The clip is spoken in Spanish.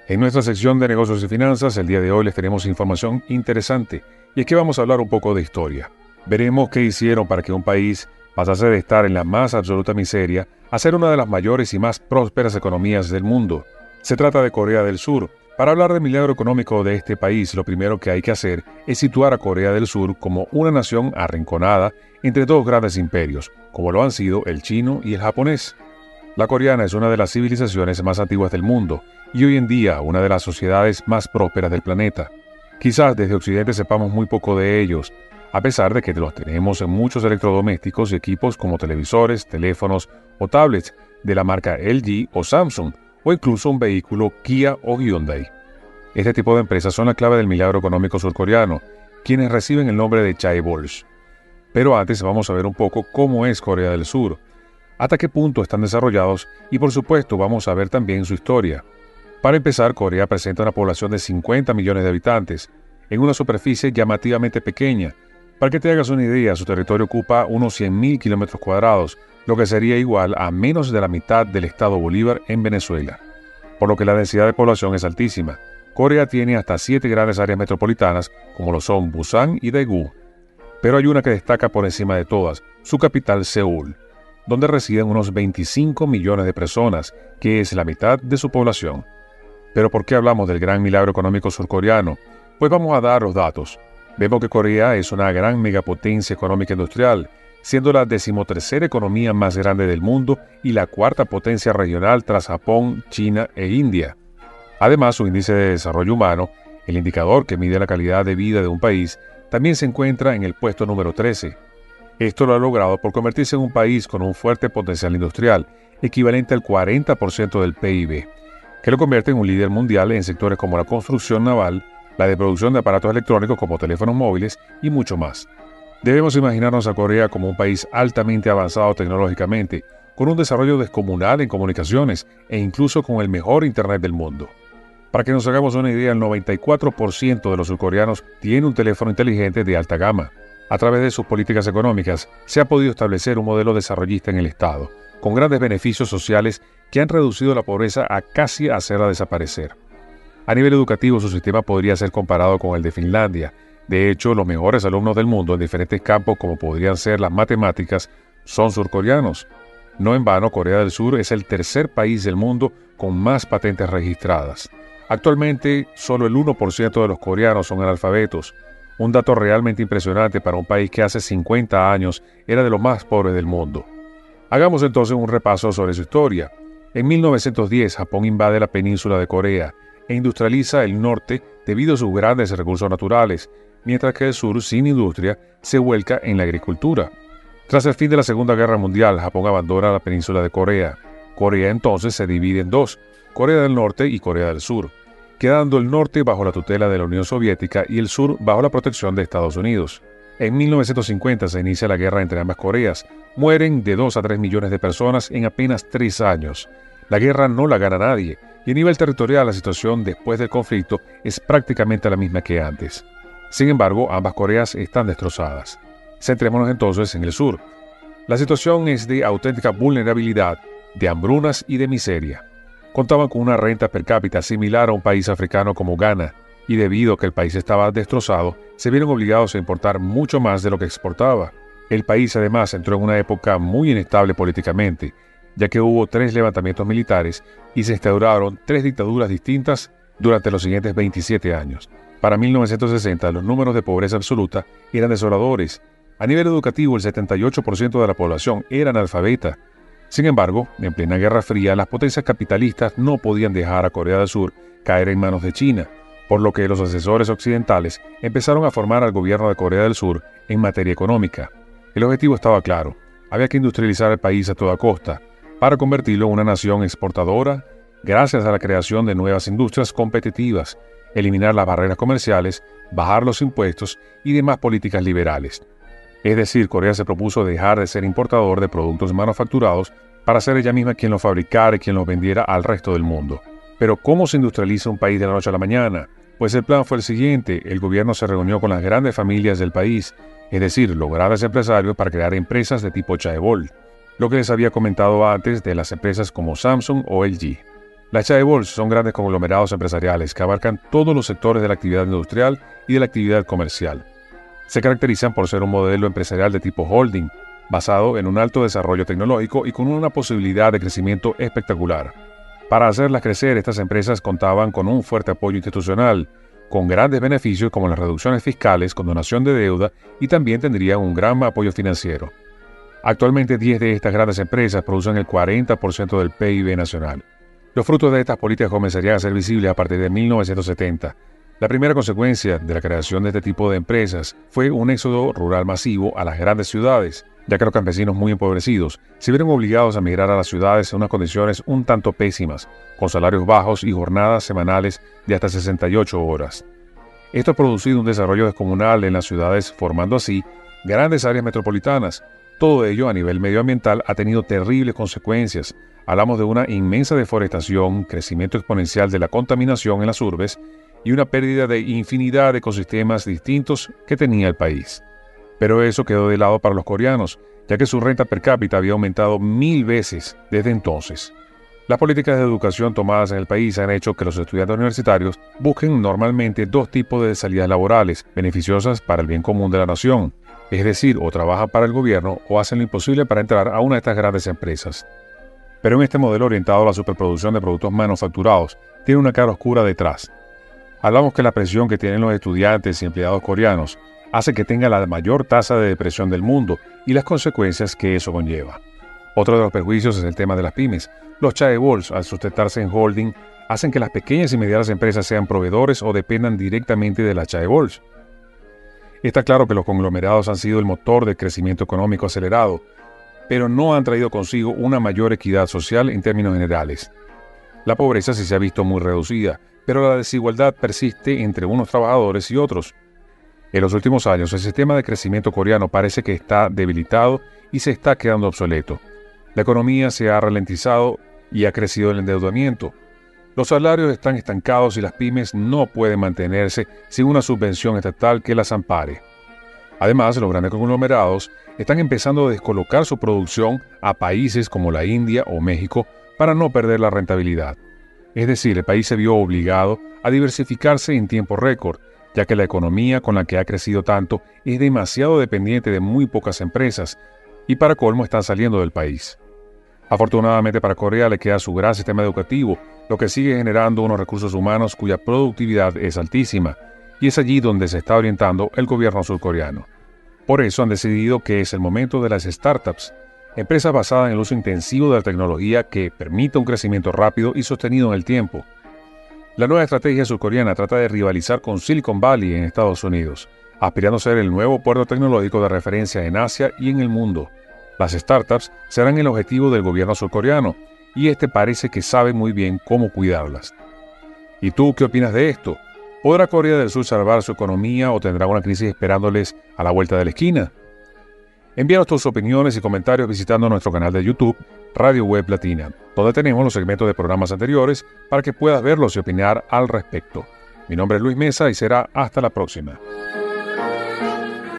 En nuestra sección de negocios y finanzas, el día de hoy les tenemos información interesante, y es que vamos a hablar un poco de historia. Veremos qué hicieron para que un país pasase de estar en la más absoluta miseria a ser una de las mayores y más prósperas economías del mundo. Se trata de Corea del Sur. Para hablar del milagro económico de este país, lo primero que hay que hacer es situar a Corea del Sur como una nación arrinconada entre dos grandes imperios, como lo han sido el chino y el japonés. La coreana es una de las civilizaciones más antiguas del mundo y hoy en día una de las sociedades más prósperas del planeta. Quizás desde Occidente sepamos muy poco de ellos, a pesar de que los tenemos en muchos electrodomésticos y equipos como televisores, teléfonos o tablets de la marca LG o Samsung, o incluso un vehículo Kia o Hyundai. Este tipo de empresas son la clave del milagro económico surcoreano, quienes reciben el nombre de chaebols. Pero antes vamos a ver un poco cómo es Corea del Sur, hasta qué punto están desarrollados y por supuesto vamos a ver también su historia. Para empezar, Corea presenta una población de 50 millones de habitantes, en una superficie llamativamente pequeña. Para que te hagas una idea, su territorio ocupa unos 100.000 kilómetros cuadrados, lo que sería igual a menos de la mitad del estado Bolívar en Venezuela. Por lo que la densidad de población es altísima. Corea tiene hasta 7 grandes áreas metropolitanas, como lo son Busan y Daegu. Pero hay una que destaca por encima de todas, su capital Seúl, donde residen unos 25 millones de personas, que es la mitad de su población. Pero ¿por qué hablamos del gran milagro económico surcoreano? Pues vamos a dar los datos. Vemos que Corea es una gran megapotencia económica industrial, siendo la 13ª economía más grande del mundo y la 4ª potencia regional tras Japón, China e India. Además, su índice de desarrollo humano, el indicador que mide la calidad de vida de un país, también se encuentra en el puesto número 13. Esto lo ha logrado por convertirse en un país con un fuerte potencial industrial, equivalente al 40% del PIB, que lo convierte en un líder mundial en sectores como la construcción naval, la de producción de aparatos electrónicos como teléfonos móviles y mucho más. Debemos imaginarnos a Corea como un país altamente avanzado tecnológicamente, con un desarrollo descomunal en comunicaciones e incluso con el mejor Internet del mundo. Para que nos hagamos una idea, el 94% de los surcoreanos tiene un teléfono inteligente de alta gama. A través de sus políticas económicas, se ha podido establecer un modelo desarrollista en el Estado, con grandes beneficios sociales que han reducido la pobreza a casi hacerla desaparecer. A nivel educativo, su sistema podría ser comparado con el de Finlandia. De hecho, los mejores alumnos del mundo en diferentes campos, como podrían ser las matemáticas, son surcoreanos. No en vano, Corea del Sur es el tercer país del mundo con más patentes registradas. Actualmente, solo el 1% de los coreanos son analfabetos, un dato realmente impresionante para un país que hace 50 años era de los más pobres del mundo. Hagamos entonces un repaso sobre su historia. En 1910, Japón invade la península de Corea e industrializa el norte debido a sus grandes recursos naturales, mientras que el sur, sin industria, se vuelca en la agricultura. Tras el fin de la Segunda Guerra Mundial, Japón abandona la península de Corea. Corea entonces se divide en dos, Corea del Norte y Corea del Sur, quedando el norte bajo la tutela de la Unión Soviética y el sur bajo la protección de Estados Unidos. En 1950 se inicia la guerra entre ambas Coreas. Mueren de 2 a 3 millones de personas en apenas 3 años. La guerra no la gana nadie, y a nivel territorial la situación después del conflicto es prácticamente la misma que antes. Sin embargo, ambas Coreas están destrozadas. Centrémonos entonces en el sur. La situación es de auténtica vulnerabilidad, de hambrunas y de miseria. Contaban con una renta per cápita similar a un país africano como Ghana, y debido a que el país estaba destrozado, se vieron obligados a importar mucho más de lo que exportaba. El país además entró en una época muy inestable políticamente, ya que hubo 3 levantamientos militares y se instauraron 3 dictaduras distintas durante los siguientes 27 años. Para 1960 los números de pobreza absoluta eran desoladores. A nivel educativo el 78% de la población era analfabeta. Sin embargo, en plena Guerra Fría, las potencias capitalistas no podían dejar a Corea del Sur caer en manos de China, por lo que los asesores occidentales empezaron a formar al gobierno de Corea del Sur en materia económica. El objetivo estaba claro: había que industrializar el país a toda costa, para convertirlo en una nación exportadora, gracias a la creación de nuevas industrias competitivas, eliminar las barreras comerciales, bajar los impuestos y demás políticas liberales. Es decir, Corea se propuso dejar de ser importador de productos manufacturados para ser ella misma quien los fabricara y quien los vendiera al resto del mundo. Pero ¿cómo se industrializa un país de la noche a la mañana? Pues el plan fue el siguiente: el gobierno se reunió con las grandes familias del país, es decir, los grandes empresarios, para crear empresas de tipo chaebol, lo que les había comentado antes de las empresas como Samsung o LG. Las chaebols son grandes conglomerados empresariales que abarcan todos los sectores de la actividad industrial y de la actividad comercial. Se caracterizan por ser un modelo empresarial de tipo holding, basado en un alto desarrollo tecnológico y con una posibilidad de crecimiento espectacular. Para hacerlas crecer, estas empresas contaban con un fuerte apoyo institucional, con grandes beneficios como las reducciones fiscales, condonación de deuda y también tendrían un gran apoyo financiero. Actualmente 10 de estas grandes empresas producen el 40% del PIB nacional. Los frutos de estas políticas comenzarían a ser visibles a partir de 1970. La primera consecuencia de la creación de este tipo de empresas fue un éxodo rural masivo a las grandes ciudades, ya que los campesinos muy empobrecidos se vieron obligados a migrar a las ciudades en unas condiciones un tanto pésimas, con salarios bajos y jornadas semanales de hasta 68 horas. Esto ha producido un desarrollo descomunal en las ciudades, formando así grandes áreas metropolitanas. Todo ello a nivel medioambiental ha tenido terribles consecuencias. Hablamos de una inmensa deforestación, crecimiento exponencial de la contaminación en las urbes y una pérdida de infinidad de ecosistemas distintos que tenía el país. Pero eso quedó de lado para los coreanos, ya que su renta per cápita había aumentado 1000 veces desde entonces. Las políticas de educación tomadas en el país han hecho que los estudiantes universitarios busquen normalmente dos tipos de salidas laborales beneficiosas para el bien común de la nación, es decir, o trabajan para el gobierno o hacen lo imposible para entrar a una de estas grandes empresas. Pero en este modelo orientado a la superproducción de productos manufacturados, tiene una cara oscura detrás. Hablamos que la presión que tienen los estudiantes y empleados coreanos hace que tenga la mayor tasa de depresión del mundo y las consecuencias que eso conlleva. Otro de los perjuicios es el tema de las pymes. Los chaebols, al sustentarse en holding, hacen que las pequeñas y medianas empresas sean proveedores o dependan directamente de las chaebols. Está claro que los conglomerados han sido el motor del crecimiento económico acelerado, pero no han traído consigo una mayor equidad social en términos generales. La pobreza sí se ha visto muy reducida, pero la desigualdad persiste entre unos trabajadores y otros. En los últimos años, el sistema de crecimiento coreano parece que está debilitado y se está quedando obsoleto. La economía se ha ralentizado y ha crecido el endeudamiento. Los salarios están estancados y las pymes no pueden mantenerse sin una subvención estatal que las ampare. Además, los grandes conglomerados están empezando a descolocar su producción a países como la India o México para no perder la rentabilidad. Es decir, el país se vio obligado a diversificarse en tiempo récord, ya que la economía con la que ha crecido tanto es demasiado dependiente de muy pocas empresas y para colmo están saliendo del país. Afortunadamente para Corea le queda su gran sistema educativo, lo que sigue generando unos recursos humanos cuya productividad es altísima, y es allí donde se está orientando el gobierno surcoreano. Por eso han decidido que es el momento de las startups, empresas basadas en el uso intensivo de la tecnología que permita un crecimiento rápido y sostenido en el tiempo. La nueva estrategia surcoreana trata de rivalizar con Silicon Valley en Estados Unidos, aspirando a ser el nuevo puerto tecnológico de referencia en Asia y en el mundo. Las startups serán el objetivo del gobierno surcoreano, y este parece que sabe muy bien cómo cuidarlas. ¿Y tú qué opinas de esto? ¿Podrá Corea del Sur salvar su economía o tendrá una crisis esperándoles a la vuelta de la esquina? Envíanos tus opiniones y comentarios visitando nuestro canal de YouTube, Radio Web Latina, donde tenemos los segmentos de programas anteriores para que puedas verlos y opinar al respecto. Mi nombre es Luis Mesa y será hasta la próxima.